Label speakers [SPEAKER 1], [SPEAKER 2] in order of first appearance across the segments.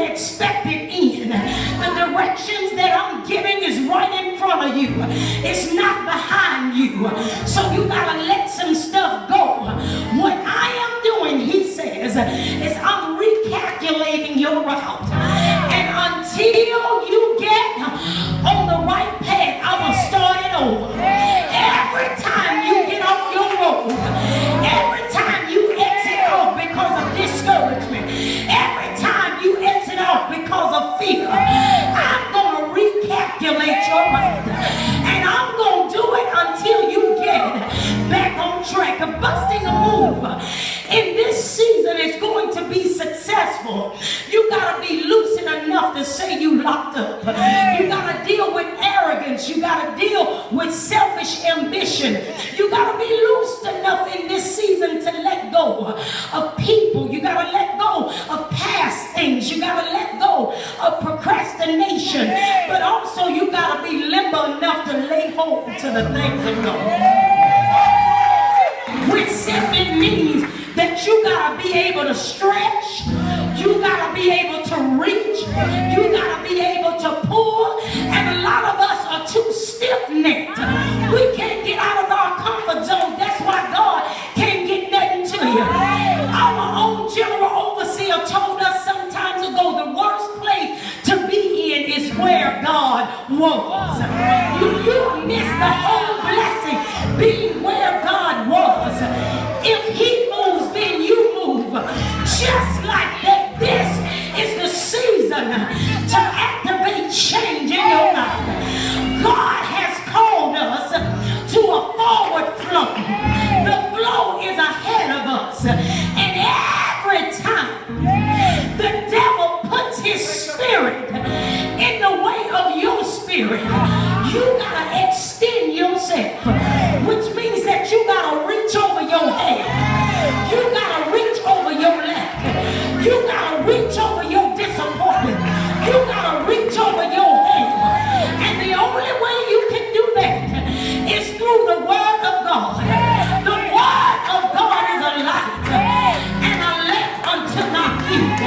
[SPEAKER 1] expected end. The directions that I'm giving is right in front of you. It's not behind you. So you got to let some stuff go. What I am doing, he says, is I'm recalculating your route. And until you get on the right path, I'm going to start it over. Every time you get off your road, every time you exit off because of discouragement, every time you exit off because of fear, I'm going to recalculate your route. And I'm going to do it until you get back on track. Busting a move in this season is going to be successful. You got to be lucid enough to say you locked up. You got to deal with arrogance. You got to deal with selfish ambition. You got to be loose enough in this season to let go of people. You got to let go of past things. You got to let go of procrastination. But also you got to be limber enough to lay hold to the things of God. Which simply means that you got to be able to stretch. You got to be able to reach. You got to be able to pull. And a lot of us are too stiff-necked. We can't get out of our comfort zone. That's why God can't get nothing to you. Our own general overseer told us some time ago the worst place to be in is where God was. You missed the whole blessing being where God was. If he moves, then you move. Just like that, this is the season to activate change in your life. God has called us to a forward flow. The flow is ahead of us. And every time the devil puts his spirit in the way of your spirit, you gotta extend yourself, which means that you gotta reach over your head. You gotta reach over your lack. You gotta reach over your disappointment. You gotta reach over your head. And the only way you can do that is through the word of God. The word of God is a light and a lamp unto my feet.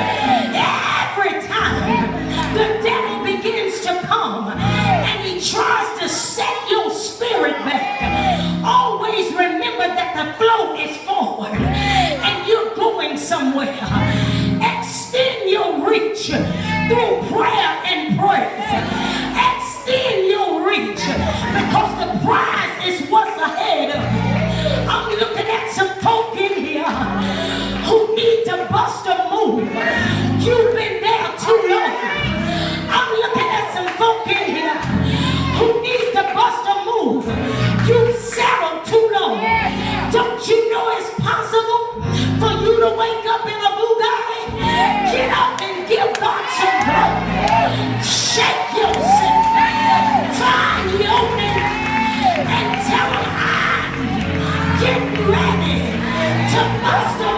[SPEAKER 1] Every time the devil begins to come and he tries to set your spirit back, always remember that the flow is forward and you're going somewhere. Extend your reach through prayer and praise. Extend your reach because the prize is what's ahead of you. I'm looking at some folk in here who need to bust a move. You've been there too long. I'm looking at some folk in here who needs to bust a move. You've settled too long. Don't you know it's possible for you to wake up in a Bugatti? Get up and give God some glory. Shake yourself. Find your name and tell him I'm getting ready to bust a